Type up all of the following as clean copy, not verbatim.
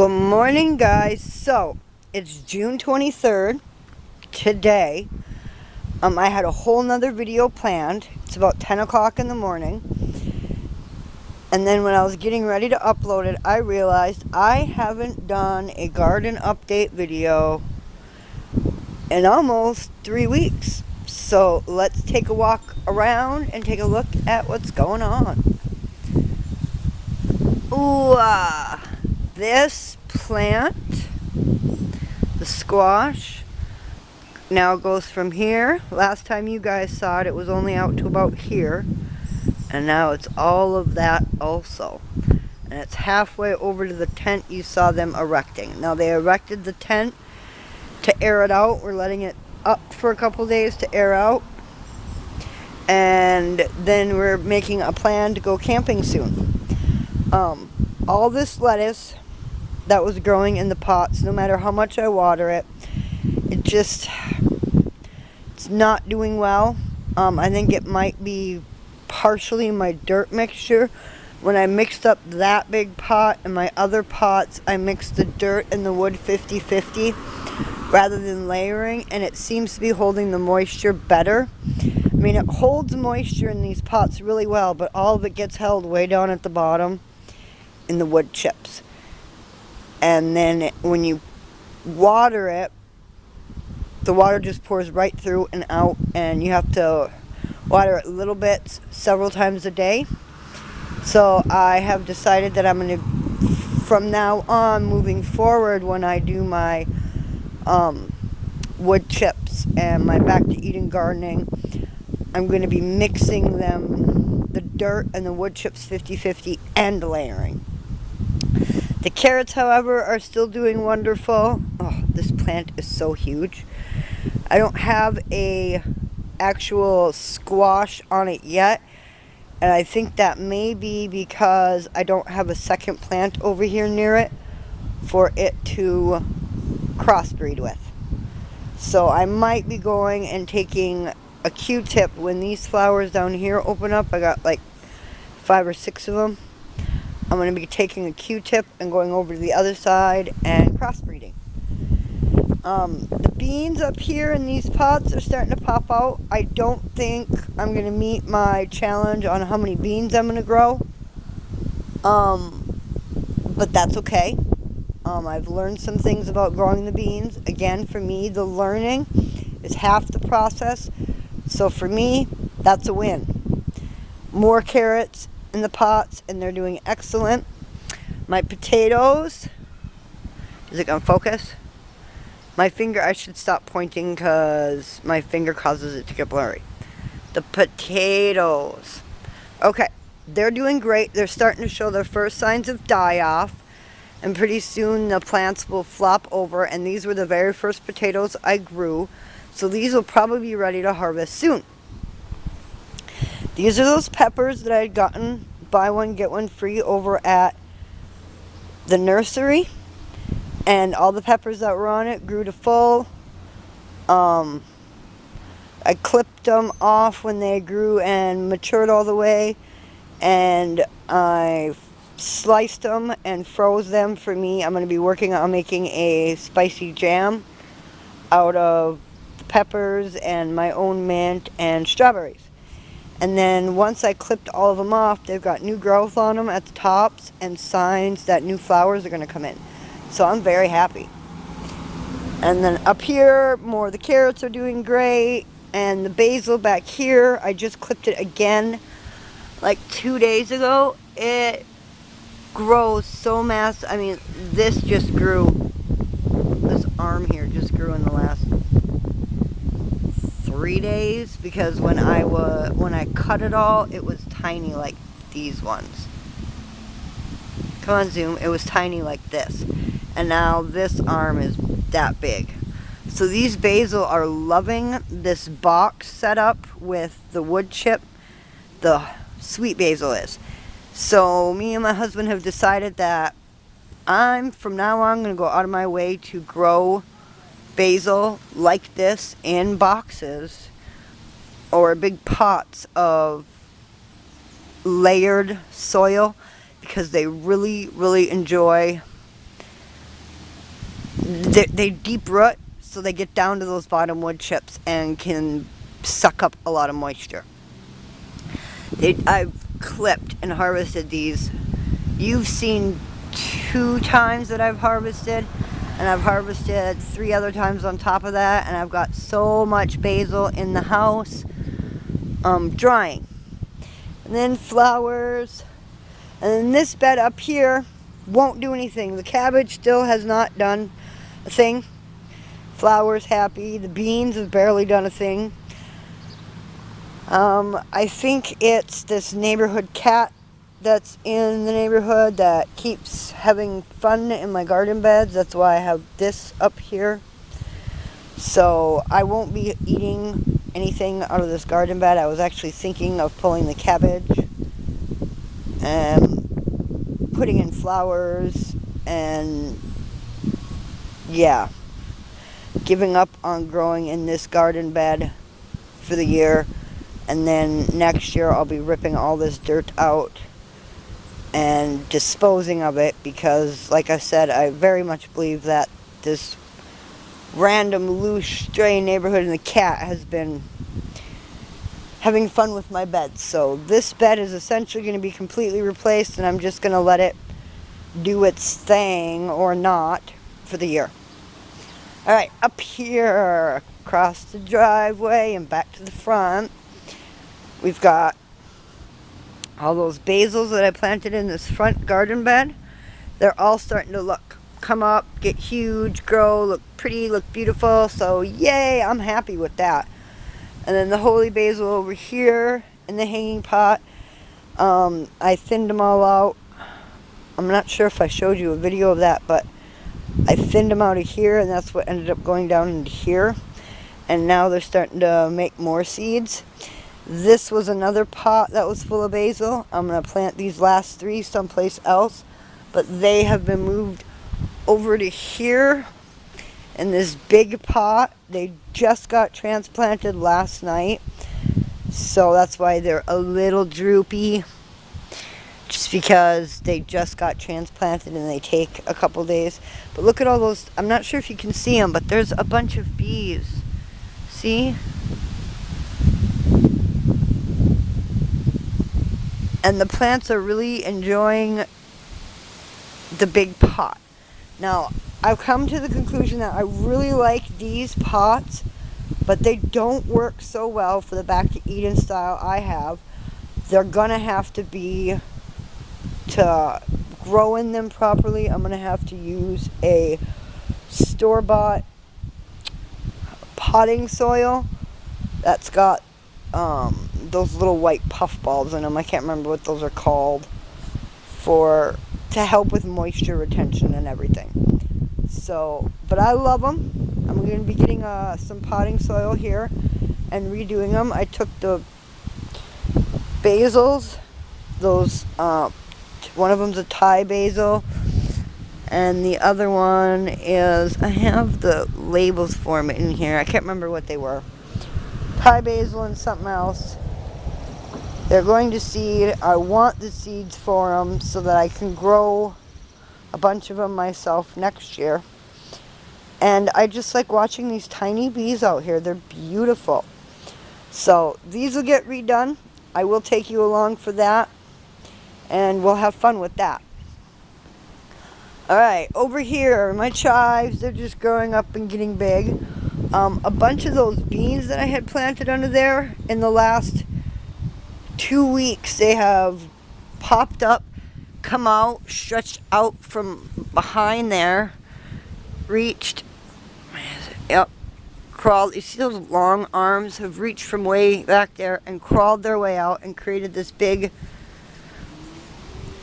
Good morning, guys. So it's June 23rd today. I had a whole nother video planned. It's about 10 o'clock in the morning, and then when I was getting ready to upload it, I realized I haven't done a garden update video in almost 3 weeks. So let's take a walk around and take a look at what's going on. Ooh, this plant, the squash, now goes from here. Last time you guys saw it, it was only out to about here, and now it's all of that also. And it's halfway over to the tent you saw them erecting. Now they erected the tent to air it out. We're letting it up for a couple days to air out, and then we're making a plan to go camping soon. All this lettuce that was growing in the pots, no matter how much I water it, it's not doing well. I think it might be partially my dirt mixture. When I mixed up that big pot and my other pots, I mixed the dirt and the wood 50-50 rather than layering, and it seems to be holding the moisture better. I mean, it holds moisture in these pots really well, but all of it gets held way down at the bottom in the wood chips. And then when you water it, the water just pours right through and out, and you have to water it little bits several times a day. So I have decided that I'm going to, from now on, moving forward, when I do my wood chips and my back to eating gardening, I'm going to be mixing them, the dirt and the wood chips 50-50, and layering. The carrots, however, are still doing wonderful. Oh, this plant is so huge. I don't have a actual squash on it yet, and I think that may be because I don't have a second plant over here near it for it to crossbreed with. So I might be going and taking a Q-tip when these flowers down here open up. I got like 5 or 6 of them. I'm going to be taking a Q-tip and going over to the other side and crossbreeding. The beans up here in these pots are starting to pop out. I don't think I'm going to meet my challenge on how many beans I'm going to grow. But that's okay. I've learned some things about growing the beans. Again, for me, the learning is half the process. So for me, that's a win. More carrots in the pots, and they're doing excellent. My potatoes, is it gonna focus? My finger, I should stop pointing because my finger causes it to get blurry. The potatoes, okay, they're doing great. They're starting to show their first signs of die-off, and pretty soon the plants will flop over, and these were the very first potatoes I grew, so these will probably be ready to harvest soon. These are those peppers that I had gotten buy one, get one free over at the nursery. And all the peppers that were on it grew to full. I clipped them off when they grew and matured all the way. And I sliced them and froze them for me. I'm going to be working on making a spicy jam out of the peppers and my own mint and strawberries. And then once I clipped all of them off, they've got new growth on them at the tops and signs that new flowers are going to come in. So I'm very happy. And then up here, more of the carrots are doing great. And the basil back here, I just clipped it again like 2 days ago. It grows so massive. I mean, this just grew. This arm here just grew in the last 3 days, because when I cut it all, it was tiny like these ones. Come on, zoom. It was tiny like this, and now this arm is that big. So these basil are loving this box setup with the wood chip. The sweet basil is. So me and my husband have decided that from now on going to go out of my way to grow basil like this in boxes or big pots of layered soil, because they really enjoy they deep root, so they get down to those bottom wood chips and can suck up a lot of moisture. I've clipped and harvested these. You've seen 2 times that I've harvested, and I've harvested 3 other times on top of that, and I've got so much basil in the house drying. And then flowers, and then this bed up here won't do anything. The cabbage still has not done a thing. Flowers happy. The beans have barely done a thing. I think it's this neighborhood cat that's in the neighborhood that keeps having fun in my garden beds. That's why I have this up here. So I won't be eating anything out of this garden bed. I was actually thinking of pulling the cabbage and putting in flowers, and yeah, giving up on growing in this garden bed for the year. And then next year I'll be ripping all this dirt out and disposing of it, because like I said, I very much believe that this random loose stray neighborhood and the cat has been having fun with my bed. So this bed is essentially going to be completely replaced, and I'm just going to let it do its thing or not for the year. Alright, up here across the driveway and back to the front, we've got all those basils that I planted in this front garden bed. They're all starting to come up, get huge, grow, look pretty, look beautiful. So yay, I'm happy with that. And then the holy basil over here in the hanging pot, I thinned them all out. I'm not sure if I showed you a video of that, but I thinned them out of here, and that's what ended up going down into here. And now they're starting to make more seeds. This was another pot that was full of basil. I'm going to plant these last 3 someplace else, but they have been moved over to here in this big pot. They just got transplanted last night, so that's why they're a little droopy, just because they just got transplanted and they take a couple days. But look at all those. I'm not sure if you can see them, but there's a bunch of bees. See? And the plants are really enjoying the big pot. Now, I've come to the conclusion that I really like these pots, but they don't work so well for the Back to Eden style I have. They're gonna have to be, to grow in them properly, I'm gonna have to use a store-bought potting soil that's got those little white puff balls in them. I can't remember what those are called, to help with moisture retention and everything. So, but I love them. I'm going to be getting some potting soil here and redoing them. I took the basils, those, one of them's a Thai basil, and the other one is, I have the labels for them in here. I can't remember what they were. Thai basil and something else. They're going to seed. I want the seeds for them so that I can grow a bunch of them myself next year. And I just like watching these tiny bees out here. They're beautiful. So these will get redone. I will take you along for that, and we'll have fun with that. Alright, over here, my chives, they're just growing up and getting big. A bunch of those beans that I had planted under there in the last 2 weeks, they have popped up, come out, stretched out from behind there, reached, yep, crawled. You see those long arms have reached from way back there and crawled their way out and created this big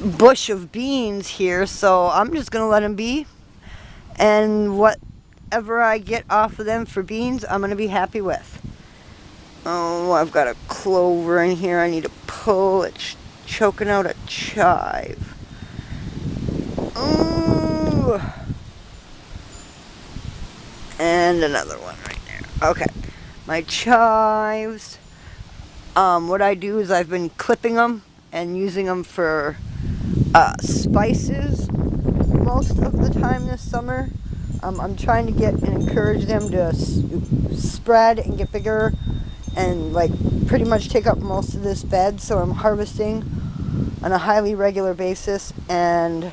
bush of beans here. So I'm just going to let them be, and whatever I get off of them for beans, I'm going to be happy with. Oh, I've got a clover in here I need to pull. It's choking out a chive. Ooh. And another one right there. Okay. My chives. What I do is I've been clipping them and using them for spices most of the time this summer. I'm trying to get and encourage them to spread and get bigger and like pretty much take up most of this bed. So I'm harvesting on a highly regular basis and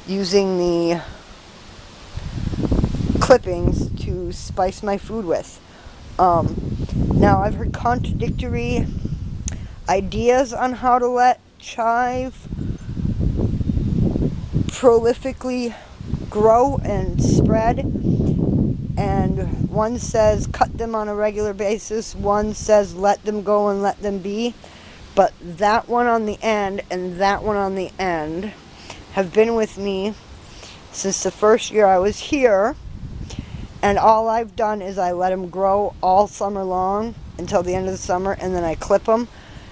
using the clippings to spice my food with. Now I've heard contradictory ideas on how to let chive prolifically grow and spread, and one says cut them on a regular basis, one says let them go and let them be. But that one on the end and that one on the end have been with me since the first year I was here, and all I've done is I let them grow all summer long until the end of the summer, and then I clip them,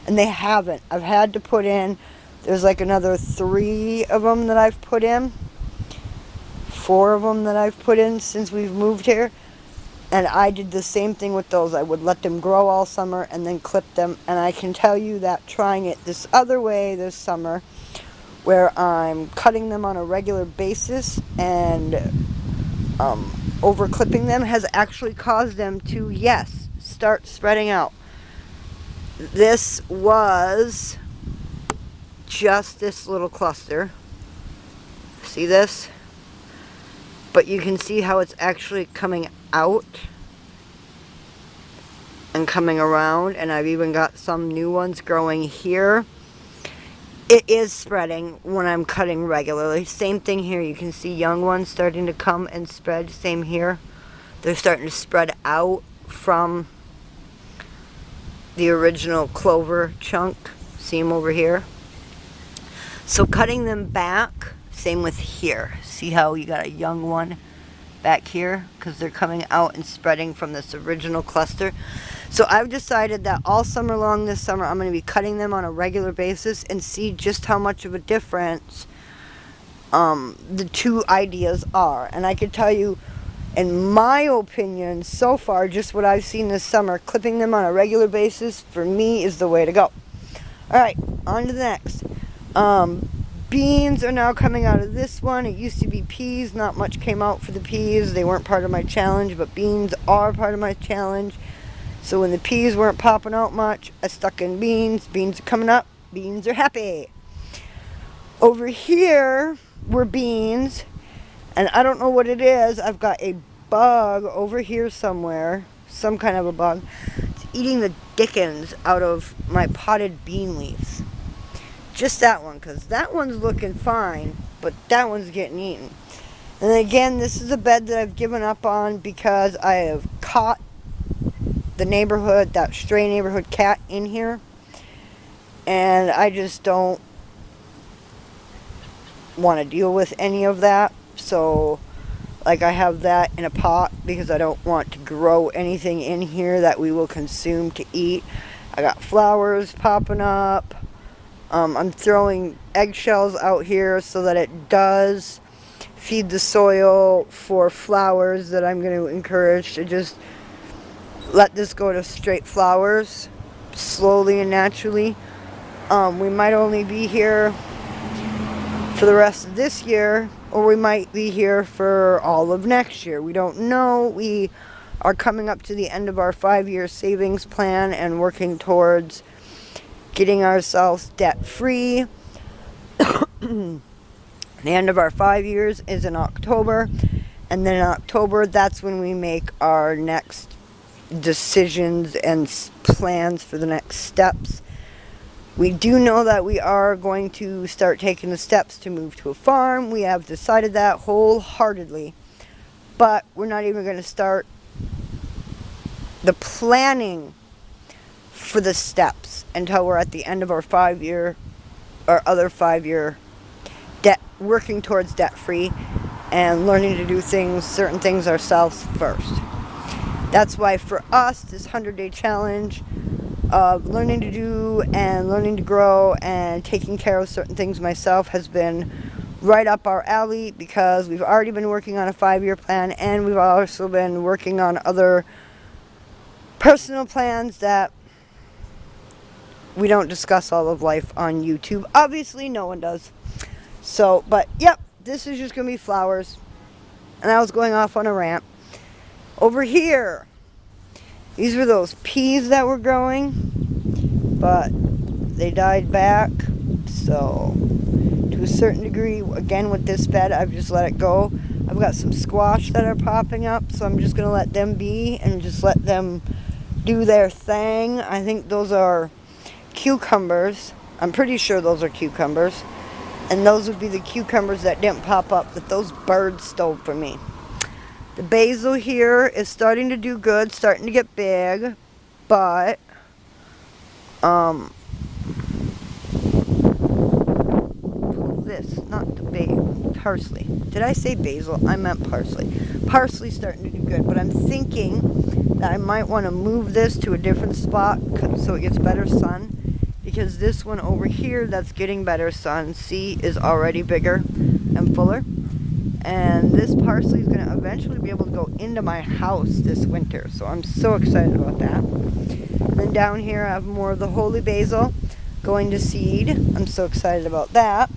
and they haven't. I've had to put in, there's like another 3 of them that I've put in, 4 of them that I've put in since we've moved here, and I did the same thing with those. I would let them grow all summer and then clip them, and I can tell you that trying it this other way this summer, where I'm cutting them on a regular basis and over clipping them, has actually caused them to, yes, start spreading out. This was just this little cluster. See this? But you can see how it's actually coming out and coming around, and I've even got some new ones growing here. It is spreading when I'm cutting regularly. Same thing here. You can see young ones starting to come and spread. Same here. They're starting to spread out from the original clover chunk. See them over here? So cutting them back, same with here. See how you got a young one back here? Because they're coming out and spreading from this original cluster. So I've decided that all summer long this summer I'm going to be cutting them on a regular basis and see just how much of a difference the two ideas are. And I can tell you, in my opinion, so far, just what I've seen this summer, clipping them on a regular basis for me is the way to go. Alright, on to the next. Beans are now coming out of this one. It used to be peas. Not much came out for the peas. They weren't part of my challenge, but beans are part of my challenge. So when the peas weren't popping out much, I stuck in beans. Beans are coming up. Beans are happy. Over here were beans, and I don't know what it is. I've got a bug over here somewhere, some kind of a bug. It's eating the dickens out of my potted bean leaves. Just that one, because that one's looking fine, but that one's getting eaten. And again, this is a bed that I've given up on because I have caught the neighborhood, that stray neighborhood cat in here, and I just don't want to deal with any of that. So like, I have that in a pot because I don't want to grow anything in here that we will consume to eat. I got flowers popping up. I'm throwing eggshells out here so that it does feed the soil for flowers that I'm going to encourage to just let this go to straight flowers slowly and naturally. We might only be here for the rest of this year, or we might be here for all of next year. We don't know. We are coming up to the end of our 5-year savings plan and working towards getting ourselves debt-free. The end of our 5 years is in October, and then in October, that's when we make our next decisions and plans for the next steps. We do know that we are going to start taking the steps to move to a farm. We have decided that wholeheartedly, but we're not even going to start the planning for the steps until we're at the end of our 5-year, our other 5-year debt, working towards debt-free and learning to do things, certain things ourselves first. That's why for us, this 100-day challenge of learning to do and learning to grow and taking care of certain things myself has been right up our alley, because we've already been working on a 5-year plan, and we've also been working on other personal plans that we don't discuss all of life on YouTube. Obviously, no one does. So, but yep, this is just going to be flowers. and I was going off on a rant. Over here, these were those peas that were growing, but they died back. So to a certain degree, again with this bed, I've just let it go. I've got some squash that are popping up, so I'm just going to let them be and just let them do their thing. I think those are cucumbers. I'm pretty sure those are cucumbers. And those would be the cucumbers that didn't pop up that those birds stole from me. The basil here is starting to do good, starting to get big, but this, not the parsley. Did I say basil? I meant parsley. Parsley's starting to do good, but I'm thinking that I might want to move this to a different spot so it gets better sun, because this one over here that's getting better sun, see, is already bigger and fuller. And this parsley is going to eventually be able to go into my house this winter, so I'm so excited about that. And then down here I have more of the holy basil going to seed. I'm so excited about that.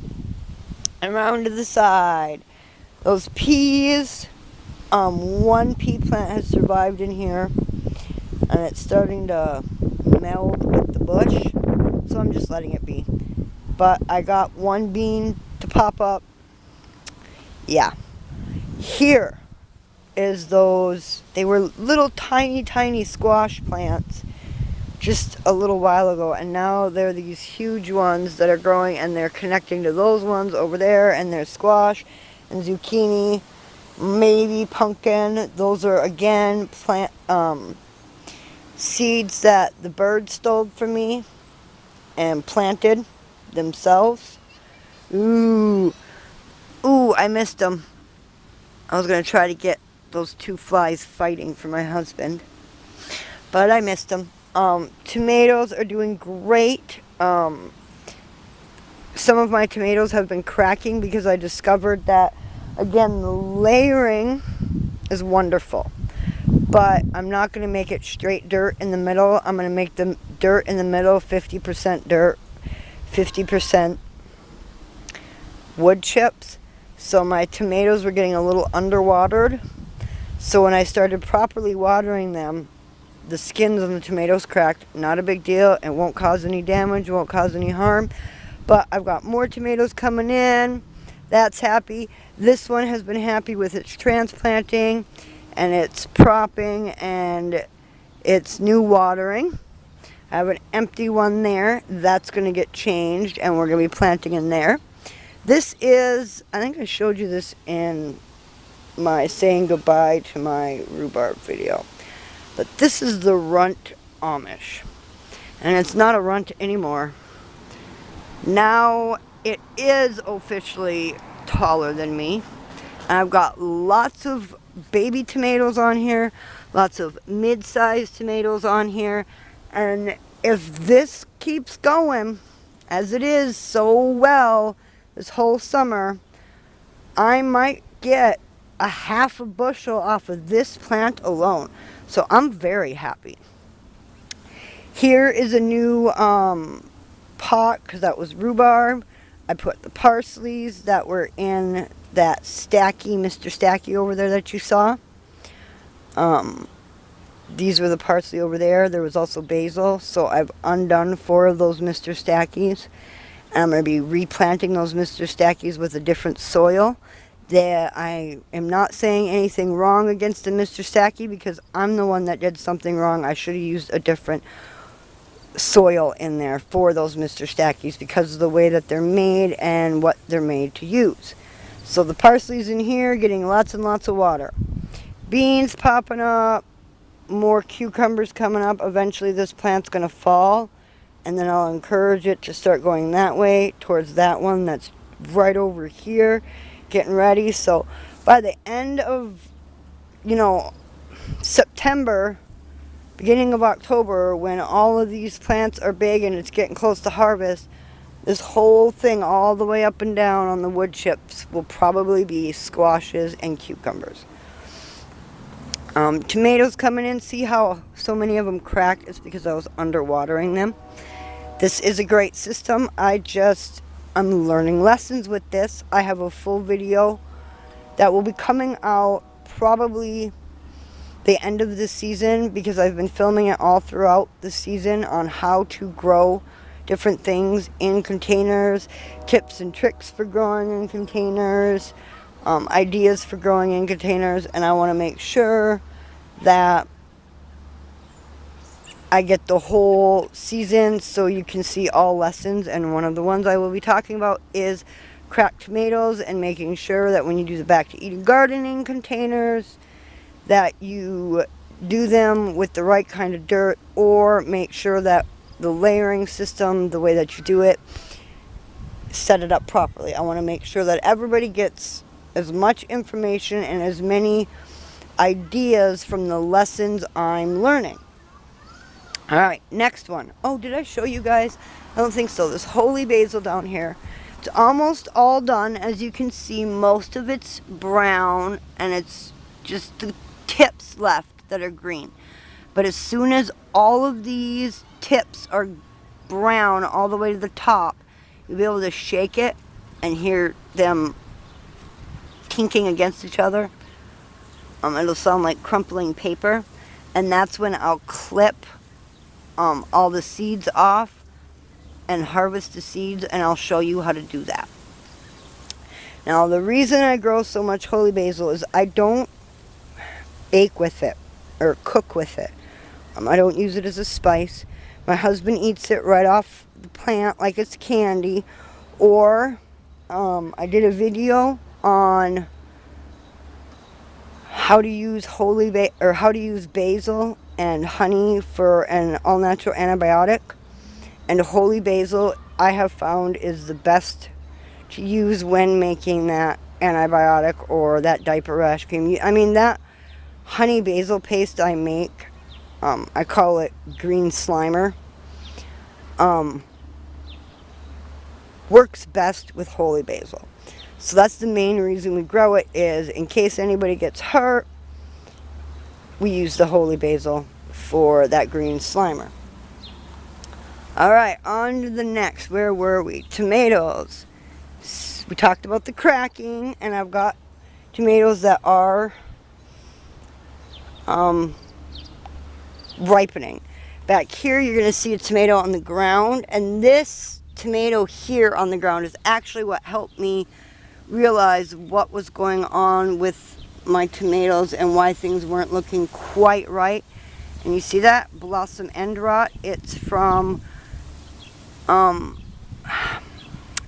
And around to the side, those peas, one pea plant has survived in here, and it's starting to meld with the bush, so I'm just letting it be. But I got one bean to pop up. Yeah. Here is those, they were little tiny squash plants just a little while ago, and now they're these huge ones that are growing, and they're connecting to those ones over there, and there's squash and zucchini, maybe pumpkin. Those are again seeds that the birds stole from me and planted themselves. Ooh, I missed them. I was going to try to get those two flies fighting for my husband, but I missed them. Tomatoes are doing great. Some of my tomatoes have been cracking because I discovered that, again, the layering is wonderful. But I'm not going to make it straight dirt in the middle. I'm going to make the dirt in the middle 50% dirt, 50% wood chips. So my tomatoes were getting a little underwatered. So when I started properly watering them, the skins on the tomatoes cracked. Not a big deal. It won't cause any damage, won't cause any harm. But I've got more tomatoes coming in. That's happy. This one has been happy with its transplanting and its propping and its new watering. I have an empty one there. That's going to get changed, and we're going to be planting in there. This is, I think I showed you this in my saying goodbye to my rhubarb video. But this is the runt Amish. And it's not a runt anymore. Now it is officially taller than me. And I've got lots of baby tomatoes on here. Lots of mid-sized tomatoes on here. And if this keeps going, as it is so well this whole summer, I might get a half a bushel off of this plant alone. So I'm very happy. Here is a new pot, because that was rhubarb. I put the parsleys that were in that Stacky, Mr. Stacky over there that you saw. These were the parsley over there. There was also basil. So I've undone 4 of those Mr. Stackies. And I'm going to be replanting those Mr. Stackies with a different soil. I am not saying anything wrong against the Mr. Stacky, because I'm the one that did something wrong. I should have used a different soil in there for those Mr. Stackies because of the way that they're made and what they're made to use. So the parsley's in here getting lots and lots of water. Beans popping up. More cucumbers coming up. Eventually this plant's going to fall, and then I'll encourage it to start going that way towards that one that's right over here, getting ready. So by the end of, September, beginning of October, when all of these plants are big and it's getting close to harvest, this whole thing all the way up and down on the wood chips will probably be squashes and cucumbers. Tomatoes coming in. See how so many of them cracked? It's because I was underwatering them. This is a great system. I'm learning lessons with this. I have a full video that will be coming out probably the end of the season, because I've been filming it all throughout the season on how to grow different things in containers, tips and tricks for growing in containers, ideas for growing in containers, and I want to make sure that I get the whole season so you can see all lessons. And one of the ones I will be talking about is cracked tomatoes, and making sure that when you do the back to eating gardening containers that you do them with the right kind of dirt, or make sure that the layering system, the way that you do it, set it up properly. I want to make sure that everybody gets as much information and as many ideas from the lessons I'm learning. Alright, next one. Oh, did I show you guys? I don't think so. This holy basil down here. It's almost all done. As you can see, most of it's brown, and it's just the tips left that are green. But as soon as all of these tips are brown all the way to the top, you'll be able to shake it and hear them tinking against each other. It'll sound like crumpling paper, and that's when I'll clip all the seeds off and harvest the seeds, and I'll show you how to do that. Now, the reason I grow so much holy basil is I don't bake with it or cook with it. I don't use it as a spice. My husband eats it right off the plant like it's candy. Or I did a video on how to use how to use basil and honey for an all-natural antibiotic. And holy basil, I have found, is the best to use when making that antibiotic or that diaper rash cream. I mean, that honey basil paste I make, I call it green slimer, works best with holy basil. So that's the main reason we grow it, is in case anybody gets hurt, we use the holy basil for that green slimer. Alright, on to the next. Where were we? Tomatoes. We talked about the cracking, and I've got tomatoes that are ripening. Back here you're going to see a tomato on the ground, and this tomato here on the ground is actually what helped me realize what was going on with my tomatoes and why things weren't looking quite right. And you see that blossom end rot? It's from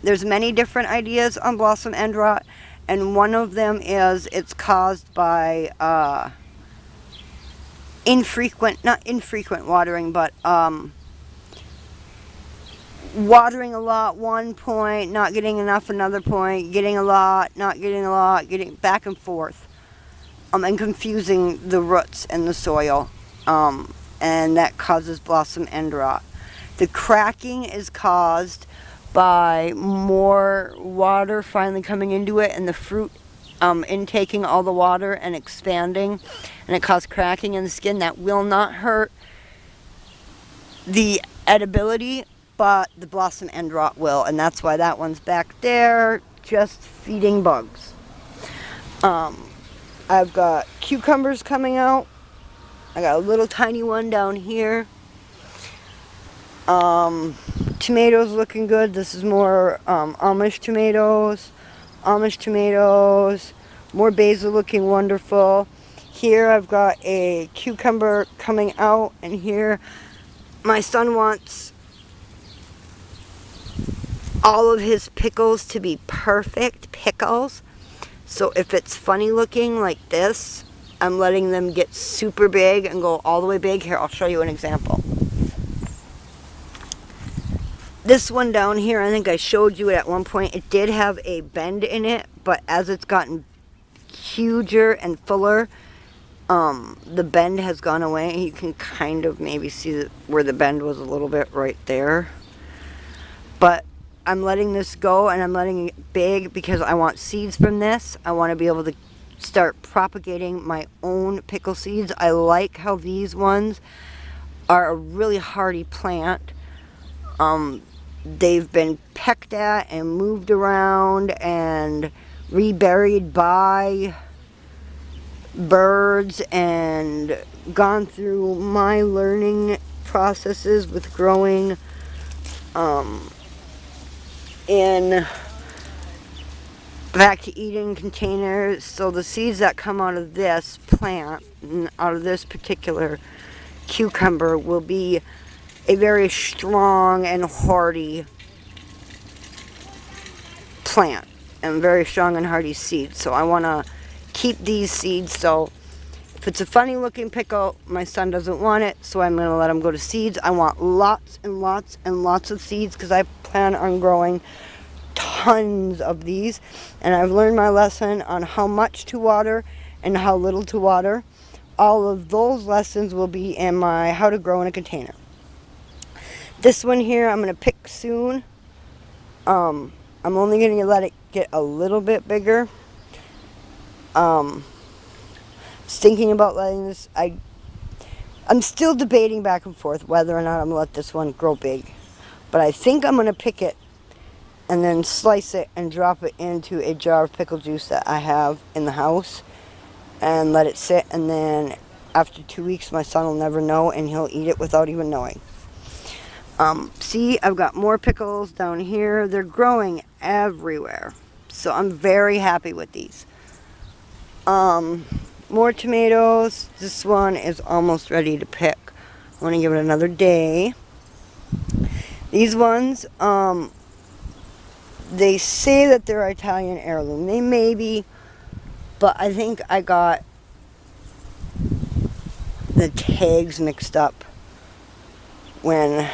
there's many different ideas on blossom end rot, and one of them is it's caused by not infrequent watering, but watering a lot one point, not getting enough another point, getting a lot, not getting a lot, getting back and forth, and confusing the roots and the soil, and that causes blossom end rot. The cracking is caused by more water finally coming into it, and the fruit intaking all the water and expanding, and it causes cracking in the skin. That will not hurt the edibility, but the blossom end rot will, and that's why that one's back there just feeding bugs. I've got cucumbers coming out. I got a little tiny one down here. Tomatoes looking good. This is more Amish tomatoes. More basil looking wonderful. Here I've got a cucumber coming out, and here my son wants all of his pickles to be perfect pickles. So if it's funny looking like this, I'm letting them get super big and go all the way big. Here, I'll show you an example. This one down here, I think I showed you it at one point. It did have a bend in it, but as it's gotten huger and fuller, the bend has gone away. You can kind of maybe see where the bend was a little bit right there. But I'm letting this go, and I'm letting it big because I want seeds from this. I want to be able to start propagating my own pickle seeds. I like how these ones are a really hardy plant. They've been pecked at and moved around and reburied by birds and gone through my learning processes with growing in back to eating containers. So the seeds that come out of this plant, out of this particular cucumber, will be a very strong and hardy plant and very strong and hardy seeds. So I want to keep these seeds. So if it's a funny looking pickle, my son doesn't want it, so I'm going to let him go to seeds. I want lots and lots and lots of seeds because I plan on growing tons of these, and I've learned my lesson on how much to water and how little to water. All of those lessons will be in my how to grow in a container. This one here I'm going to pick soon. I'm only going to let it get a little bit bigger. Thinking about letting this, I'm still debating back and forth whether or not I'm going to let this one grow big, but I think I'm going to pick it and then slice it and drop it into a jar of pickle juice that I have in the house and let it sit, and then after 2 weeks my son will never know and he'll eat it without even knowing. See, I've got more pickles down here. They're growing everywhere, so I'm very happy with these. More tomatoes. This one is almost ready to pick. I want to give it another day. These ones, they say that they're Italian heirloom. They may be, but I think I got the tags mixed up when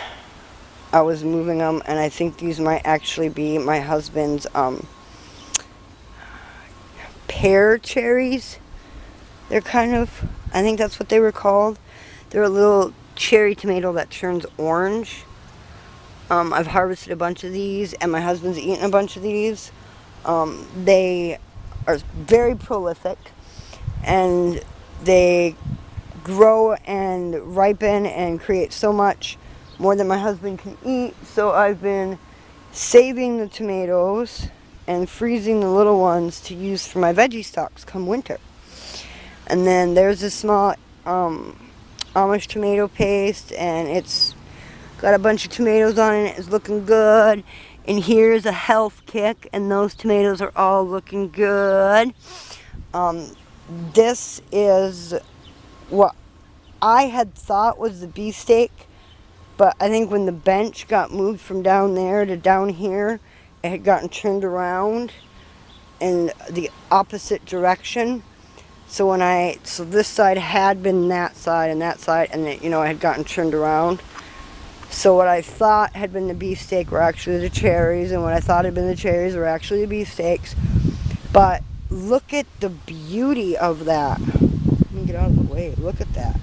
I was moving them, and I think these might actually be my husband's pear cherries. They're kind of, I think that's what they were called. They're a little cherry tomato that turns orange. I've harvested a bunch of these, and my husband's eaten a bunch of these. They are very prolific, and they grow and ripen and create so much more than my husband can eat. So I've been saving the tomatoes and freezing the little ones to use for my veggie stocks come winter. And then there's a small Amish tomato paste, and it's got a bunch of tomatoes on it. It's looking good. And here's a health kick, and those tomatoes are all looking good. This is what I had thought was the beefsteak, but I think when the bench got moved from down there to down here, it had gotten turned around in the opposite direction. So so this side had been that side, and it, it had gotten turned around. So what I thought had been the beefsteak were actually the cherries, and what I thought had been the cherries were actually the beefsteaks. But look at the beauty of that. Let me get out of the way. Look at that.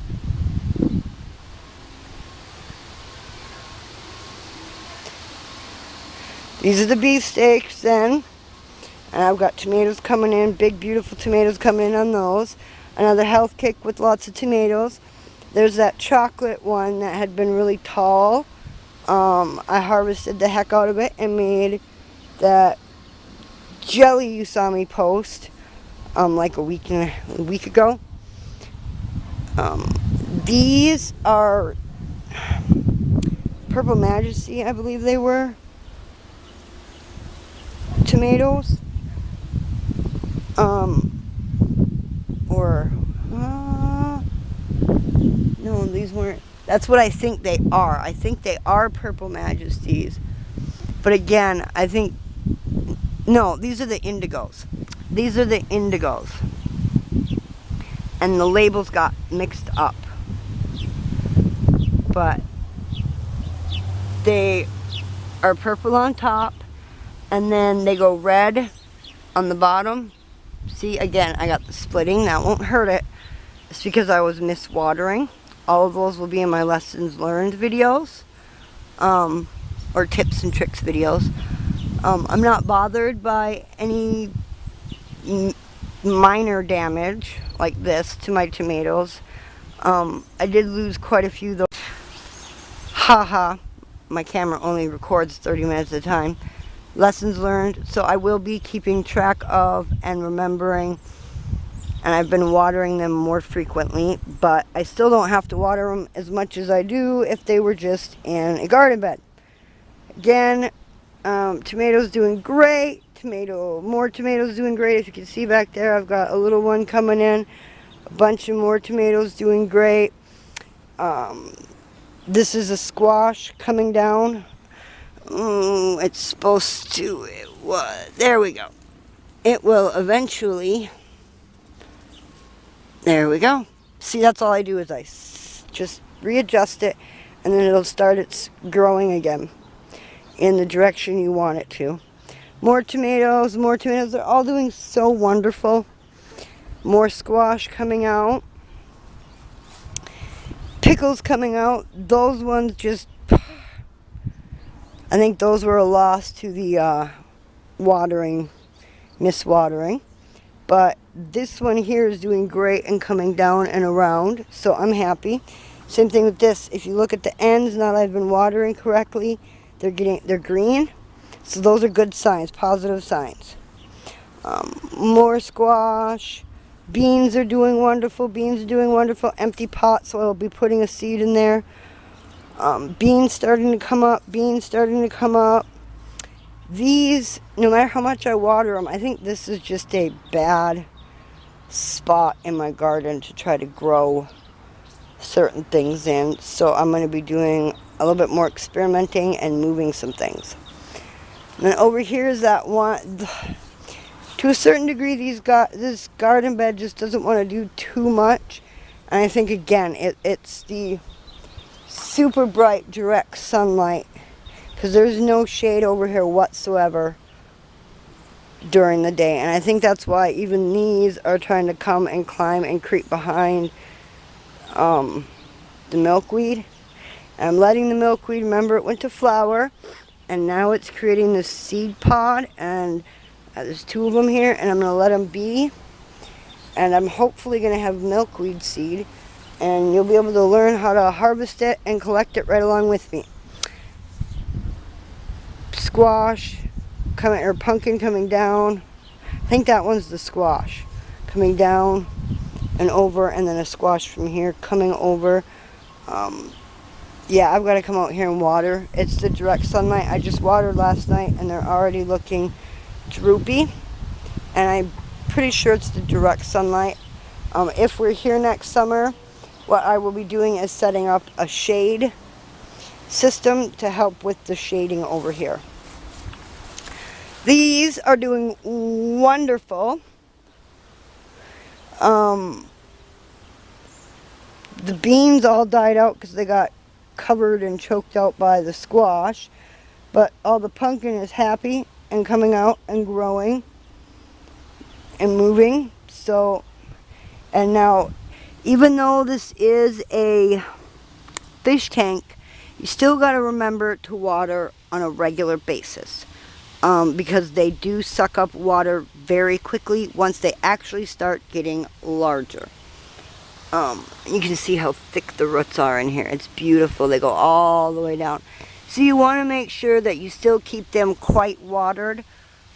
These are the beefsteaks then. And I've got tomatoes coming in, big beautiful tomatoes coming in on those. Another health kick with lots of tomatoes. There's that chocolate one that had been really tall. I harvested the heck out of it and made that jelly you saw me post like a week ago. These are Purple Majesty, I believe they were, tomatoes. No, these weren't. That's what I think they are. I think they are Purple Majesties. But again, I think, no, these are the indigos. These are the indigos. And the labels got mixed up. But they are purple on top, and then they go red on the bottom. See, again, I got the splitting. That won't hurt it. It's because I was miswatering. All of those will be in my lessons learned videos, or tips and tricks videos. I'm not bothered by any minor damage like this to my tomatoes. I did lose quite a few though. Haha, my camera only records 30 minutes at a time. lessons learned. So I will be keeping track of and remembering, and I've been watering them more frequently, but I still don't have to water them as much as I do if they were just in a garden bed. Again, tomatoes doing great. More tomatoes doing great. If you can see back there, I've got a little one coming in. A bunch of more tomatoes doing great. This is a squash coming down. It's supposed to, there we go. It will eventually, there we go. See, that's all I do is I just readjust it, and then it'll start its growing again in the direction you want it to. More tomatoes, more tomatoes. They're all doing so wonderful. More squash coming out. Pickles coming out. Those ones just, I think those were a loss to the miswatering. But this one here is doing great and coming down and around, so I'm happy. Same thing with this. If you look at the ends, now that I've been watering correctly, they're green. So those are good signs, positive signs. More squash. Beans are doing wonderful. Beans are doing wonderful. Empty pot, so I'll be putting a seed in there. Beans starting to come up. Beans starting to come up. These, no matter how much I water them, I think this is just a bad spot in my garden to try to grow certain things in. So I'm going to be doing a little bit more experimenting and moving some things. And then over here is that one. To a certain degree, this garden bed just doesn't want to do too much. And I think, again, it's the super bright direct sunlight, because there's no shade over here whatsoever during the day. And I think that's why even these are trying to come and climb and creep behind the milkweed. And I'm letting the milkweed, remember, it went to flower, and now it's creating this seed pod, and there's 2 of them here, and I'm going to let them be. And I'm hopefully going to have milkweed seed, and you'll be able to learn how to harvest it and collect it right along with me. Squash coming, or pumpkin coming down. I think that one's the squash coming down and over, and then a squash from here coming over. Yeah, I've got to come out here and water. It's the direct sunlight. I just watered last night, and they're already looking droopy, and I'm pretty sure it's the direct sunlight. If we're here next summer, what I will be doing is setting up a shade system to help with the shading over here. These are doing wonderful. The beans all died out because they got covered and choked out by the squash, but all the pumpkin is happy and coming out and growing and moving. So, and now, even though this is a fish tank, you still got to remember to water on a regular basis, because they do suck up water very quickly once they actually start getting larger. You can see how thick the roots are in here. It's beautiful. They go all the way down. So you want to make sure that you still keep them quite watered.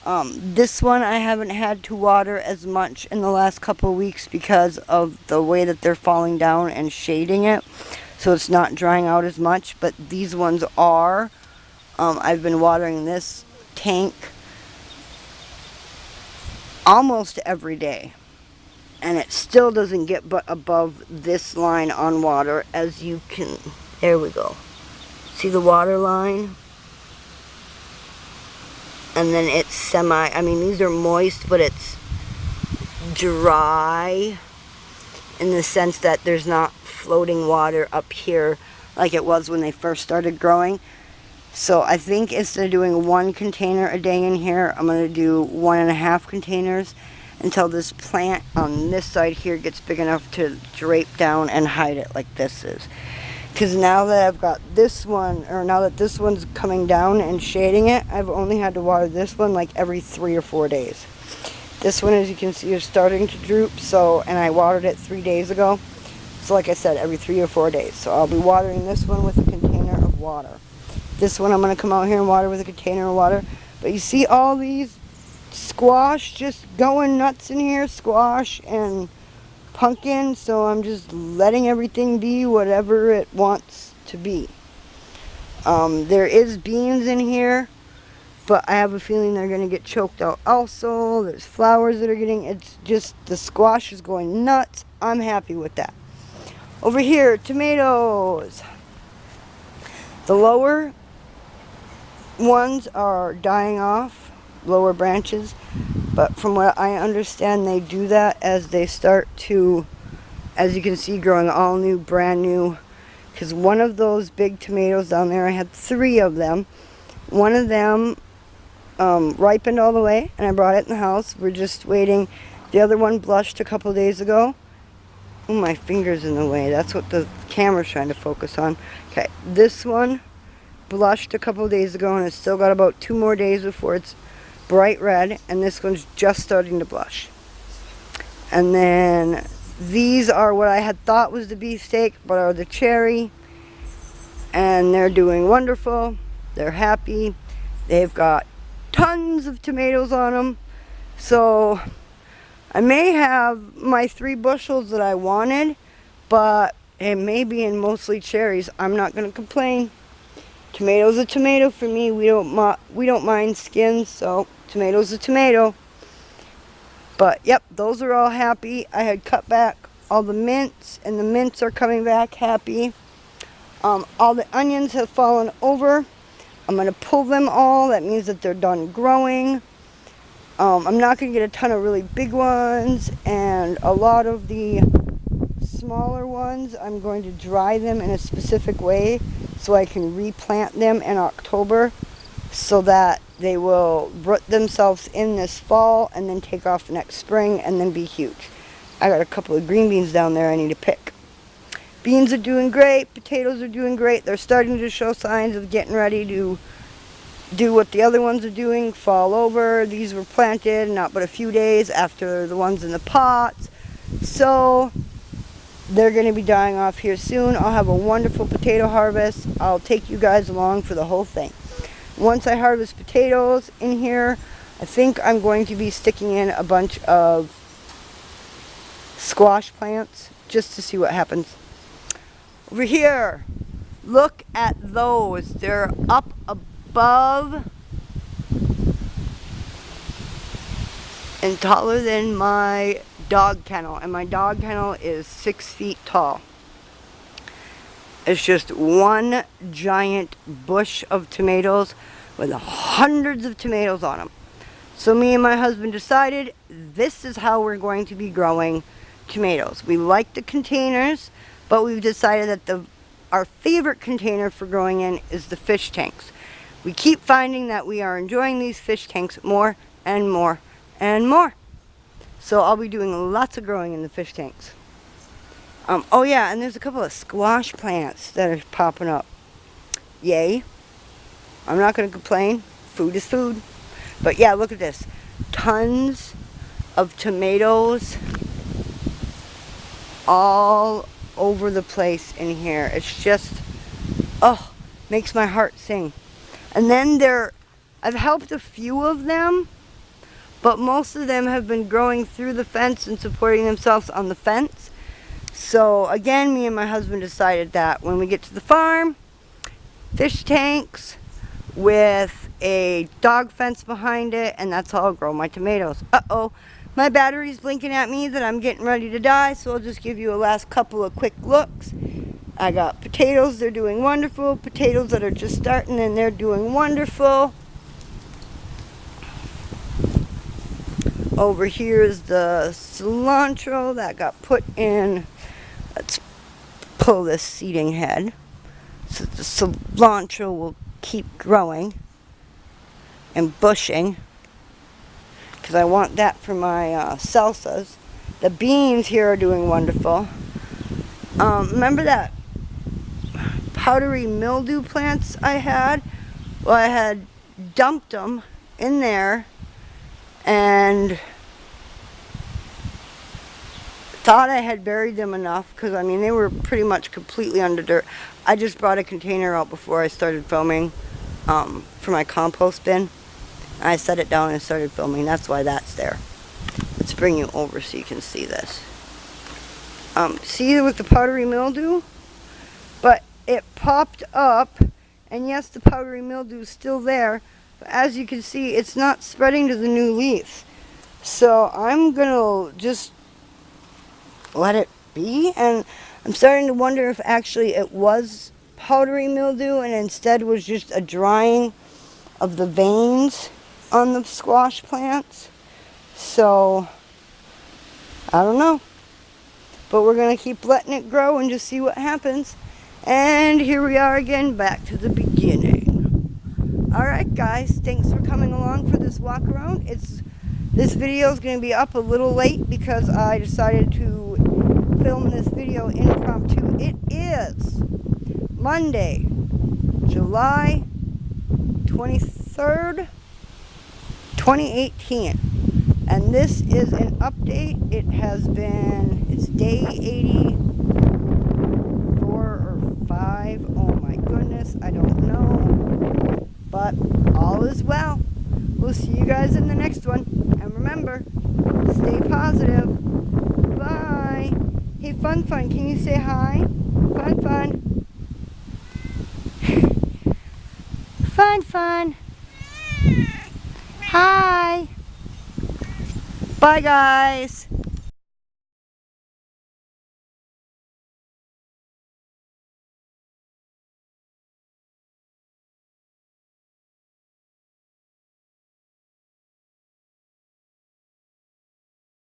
This one I haven't had to water as much in the last couple of weeks because of the way that they're falling down and shading it. So it's not drying out as much. But these ones are. I've been watering this tank almost every day. And it still doesn't get but above this line on water, as you can, there we go. See the water line? And then it's I mean, these are moist, but it's dry in the sense that there's not floating water up here like it was when they first started growing. So I think instead of doing 1 container a day in here, I'm going to do 1.5 containers until this plant on this side here gets big enough to drape down and hide it like this is. Because now that I've got this one, or now that this one's coming down and shading it, I've only had to water this one like every 3 or 4 days. This one, as you can see, is starting to droop, so, and I watered it 3 days ago. So like I said, every 3 or 4 days. So I'll be watering this one with a container of water. This one I'm going to come out here and water with a container of water. But you see all these squash just going nuts in here, squash and pumpkin, so I'm just letting everything be whatever it wants to be. There is beans in here, but I have a feeling they're going to get choked out also. There's flowers that are getting, it's just the squash is going nuts. I'm happy with that. Over here, tomatoes. The lower ones are dying off, lower branches, but from what I understand, they do that as they start to, as you can see, growing all new, brand new. Because one of those big tomatoes down there, I had 3 of them. One of them ripened all the way, and I brought it in the house. We're just waiting. The other one blushed a couple days ago. Oh, my finger's in the way. That's what the camera's trying to focus on. Okay, this one blushed a couple days ago, and it's still got about 2 more days before it's bright red, and this one's just starting to blush. And then these are what I had thought was the beefsteak, but are the cherry, and they're doing wonderful. They're happy. They've got tons of tomatoes on them, so I may have my 3 bushels that I wanted, but it may be in mostly cherries. I'm not going to complain. Tomato's a tomato for me. We don't mind skins, so tomato's a tomato. But yep, those are all happy. I had cut back all the mints, and the mints are coming back happy. All the onions have fallen over. I'm going to pull them all. That means that they're done growing. I'm not going to get a ton of really big ones, and a lot of the smaller ones, I'm going to dry them in a specific way so I can replant them in October, so that they will root themselves in this fall and then take off next spring and then be huge. I got a couple of green beans down there I need to pick. Beans are doing great. Potatoes are doing great. They're starting to show signs of getting ready to do what the other ones are doing, fall over. These were planted not but a few days after the ones in the pots. So they're going to be dying off here soon. I'll have a wonderful potato harvest. I'll take you guys along for the whole thing. Once I harvest potatoes in here, I think I'm going to be sticking in a bunch of squash plants just to see what happens. Over here, look at those. They're up above and taller than my dog kennel, and my dog kennel is 6 feet tall. It's just one giant bush of tomatoes with hundreds of tomatoes on them. So me and my husband decided this is how we're going to be growing tomatoes. We like the containers, but we've decided that our favorite container for growing in is the fish tanks. We keep finding that we are enjoying these fish tanks more and more and more. So I'll be doing lots of growing in the fish tanks. Oh yeah, and there's a couple of squash plants that are popping up. Yay. I'm not going to complain. Food is food. But yeah, look at this. Tons of tomatoes all over the place in here. It's just, oh, makes my heart sing. And then I've helped a few of them, but most of them have been growing through the fence and supporting themselves on the fence. So again, me and my husband decided that when we get to the farm, fish tanks with a dog fence behind it, and that's how I'll grow my tomatoes. Uh-oh, my battery's blinking at me that I'm getting ready to die, so I'll just give you a last couple of quick looks. I got potatoes, they're doing wonderful. Potatoes that are just starting, and they're doing wonderful. Over here is the cilantro that got put in. Let's pull this seeding head so the cilantro will keep growing and bushing, because I want that for my salsas. The beans here are doing wonderful. Remember that powdery mildew plants I had? Well, I had dumped them in there and thought I had buried them enough, because I mean they were pretty much completely under dirt. I just brought a container out before I started filming for my compost bin, I set it down and started filming. That's why that's there. Let's bring you over so you can see this. See with the powdery mildew? But it popped up, and yes, the powdery mildew is still there, but as you can see, it's not spreading to the new leaves. So I'm gonna just let it be, and I'm starting to wonder if actually it was powdery mildew and instead was just a drying of the veins on the squash plants. So I don't know, but we're gonna keep letting it grow and just see what happens. And here we are again, back to the beginning. Alright guys, thanks for coming along for this walk around. This video is going to be up a little late because I decided to film this video impromptu. It is Monday, July 23rd, 2018. And this is an update. It's day 84 or 5. Oh my goodness, I don't know. But all is well. We'll see you guys in the next one. And remember, stay positive. Bye. Hey, Fun, can you say hi? Fun. Fun. Hi. Bye, guys.